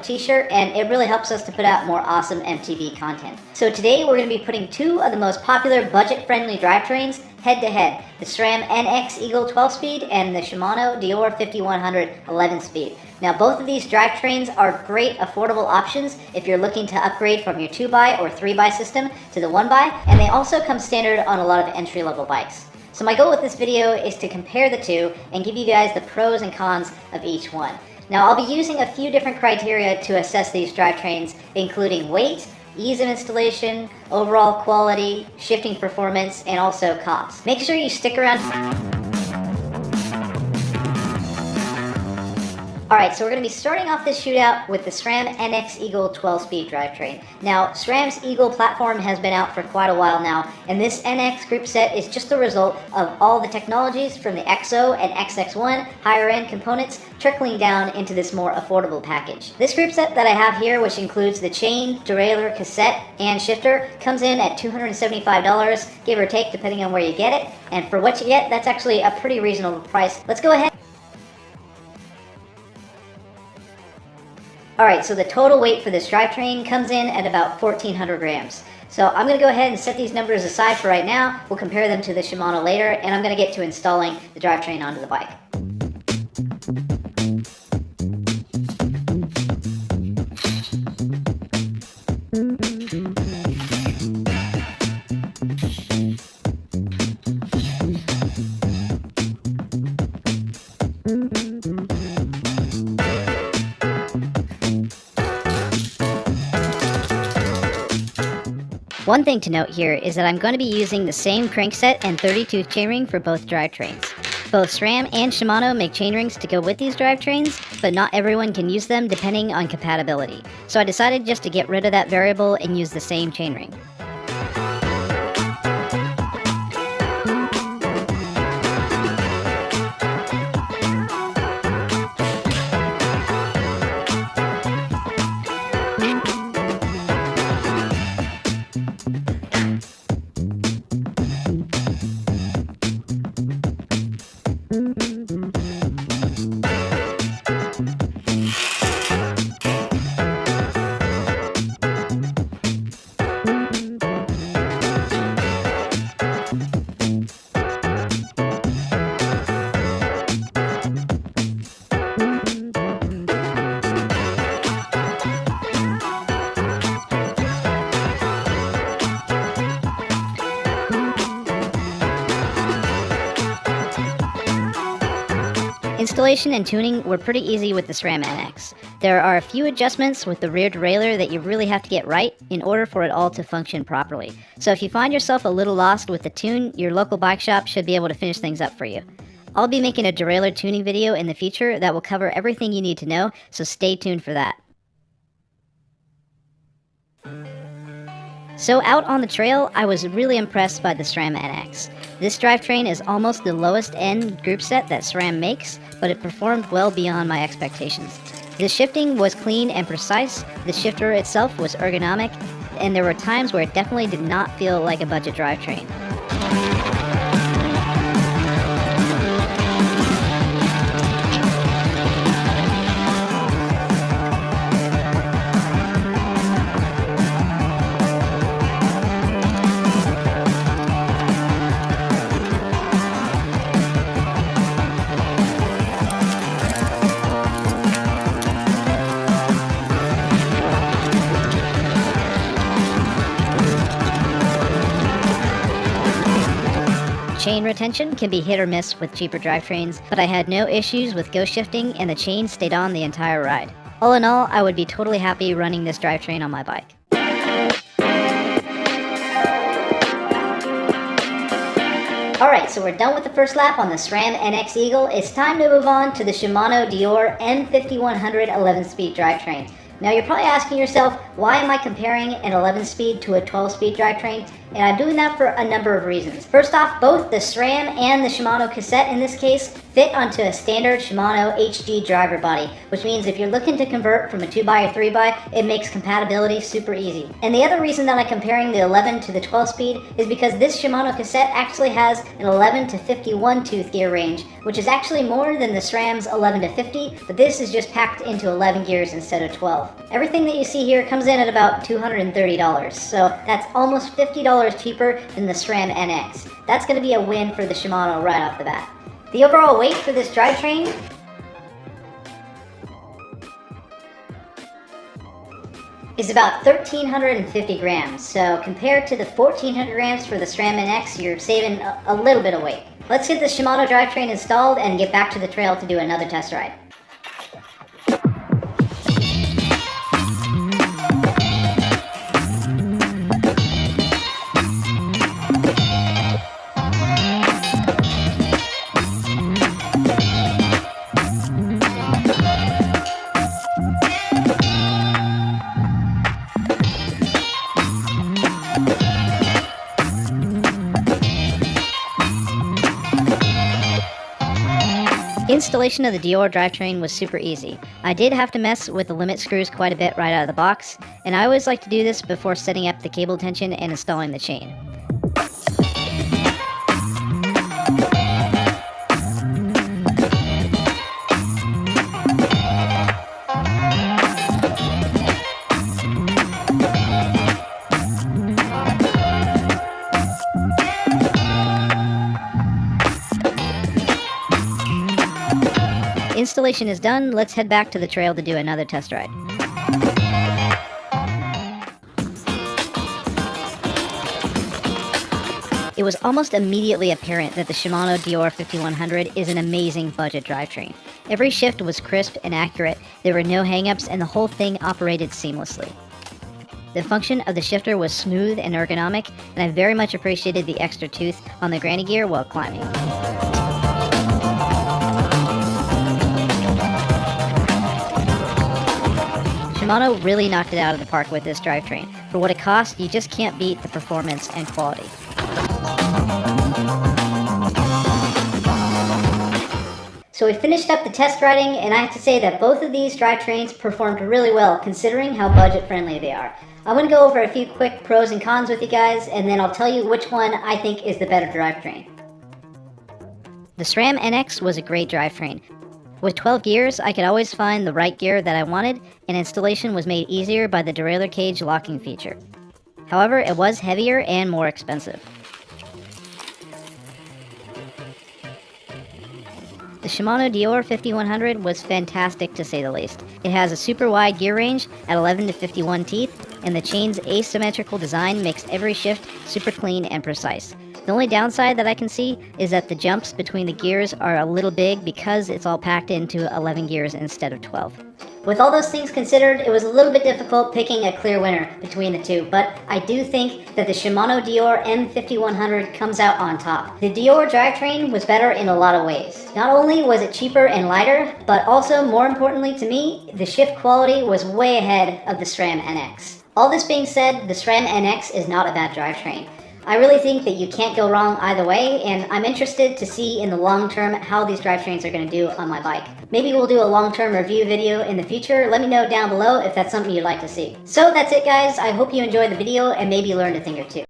t-shirt, and it really helps us to put out more awesome MTB content. So today we're going to be putting two of the most popular budget-friendly drivetrains head-to-head, the Sram NX Eagle 12-speed and the Shimano Dior 5100 11-speed. Now both of these drivetrains are great affordable options if you're looking to upgrade from your 2x or 3x system to the 1x, and they also come standard on a lot of entry-level bikes. So my goal with this video is to compare the two and give you guys the pros and cons of each one. Now I'll be using a few different criteria to assess these drivetrains, including weight, ease of installation, overall quality, shifting performance, and also cost. Make sure you stick around. Alright, so we're going to be starting off this shootout with the Sram NX Eagle 12-speed drivetrain. Now, SRAM's Eagle platform has been out for quite a while now, and this NX group set is just the result of all the technologies from the XO and XX1 higher-end components trickling down into this more affordable package. This group set that I have here, which includes the chain, derailleur, cassette, and shifter, comes in at $275, give or take, depending on where you get it. And for what you get, that's actually a pretty reasonable price. Let's go ahead. Alright, so the total weight for this drivetrain comes in at about 1,400 grams. So I'm going to go ahead and set these numbers aside for right now. We'll compare them to the Shimano later, and I'm going to get to installing the drivetrain onto the bike. One thing to note here is that I'm going to be using the same crankset and 30-tooth chainring for both drivetrains. Both SRAM and Shimano make chainrings to go with these drivetrains, but not everyone can use them depending on compatibility. So I decided just to get rid of that variable and use the same chainring. Installation and tuning were pretty easy with the Sram NX. There are a few adjustments with the rear derailleur that you really have to get right in order for it all to function properly. So if you find yourself a little lost with the tune, your local bike shop should be able to finish things up for you. I'll be making a derailleur tuning video in the future that will cover everything you need to know, so stay tuned for that. So out on the trail, I was really impressed by the Sram NX. This drivetrain is almost the lowest end group set that SRAM makes, but it performed well beyond my expectations. The shifting was clean and precise, the shifter itself was ergonomic, and there were times where it definitely did not feel like a budget drivetrain. Chain retention can be hit or miss with cheaper drivetrains, but I had no issues with ghost shifting and the chain stayed on the entire ride. All in all, I would be totally happy running this drivetrain on my bike. Alright, so we're done with the first lap on the Sram NX Eagle. It's time to move on to the Shimano Dior M5100 11-speed drivetrain. Now you're probably asking yourself, Why am I comparing an 11-speed to a 12-speed drivetrain? And I'm doing that for a number of reasons. First off, both the SRAM and the Shimano cassette in this case fit onto a standard Shimano HG driver body, which means if you're looking to convert from a 2x or 3x, it makes compatibility super easy. And the other reason that I'm comparing the 11 to the 12-speed is because this Shimano cassette actually has an 11 to 51 tooth gear range, which is actually more than the SRAM's 11 to 50, but this is just packed into 11 gears instead of 12. Everything that you see here comes in at about $230, so that's almost $50 cheaper than the Sram NX. That's going to be a win for the Shimano right off the bat. The overall weight for this drivetrain is about 1,350 grams, so compared to the 1,400 grams for the Sram NX, you're saving a little bit of weight. Let's get the Shimano drivetrain installed and get back to the trail to do another test ride. Installation of the Dior drivetrain was super easy. I did have to mess with the limit screws quite a bit right out of the box, and I always like to do this before setting up the cable tension and installing the chain. Installation is done, let's head back to the trail to do another test ride. It was almost immediately apparent that the Shimano Dior 5100 is an amazing budget drivetrain. Every shift was crisp and accurate, there were no hangups, and the whole thing operated seamlessly. The function of the shifter was smooth and ergonomic, and I very much appreciated the extra tooth on the granny gear while climbing. Shimano really knocked it out of the park with this drivetrain. For what it cost, you just can't beat the performance and quality. So we finished up the test riding, and I have to say that both of these drivetrains performed really well considering how budget friendly they are. I'm going to go over a few quick pros and cons with you guys, and then I'll tell you which one I think is the better drivetrain. The Sram NX was a great drivetrain. With 12 gears, I could always find the right gear that I wanted, and installation was made easier by the derailleur cage locking feature. However, it was heavier and more expensive. The Shimano Dior 5100 was fantastic to say the least. It has a super wide gear range at 11 to 51 teeth, and the chain's asymmetrical design makes every shift super clean and precise. The only downside that I can see is that the jumps between the gears are a little big because it's all packed into 11 gears instead of 12. With all those things considered, it was a little bit difficult picking a clear winner between the two, but I do think that the Shimano Dior M5100 comes out on top. The Dior drivetrain was better in a lot of ways. Not only was it cheaper and lighter, but also, more importantly to me, the shift quality was way ahead of the Sram NX. All this being said, the Sram NX is not a bad drivetrain. I really think that you can't go wrong either way, and I'm interested to see in the long term how these drivetrains are going to do on my bike. Maybe we'll do a long-term review video in the future. Let me know down below if that's something you'd like to see. So that's it, guys. I hope you enjoyed the video and maybe learned a thing or two.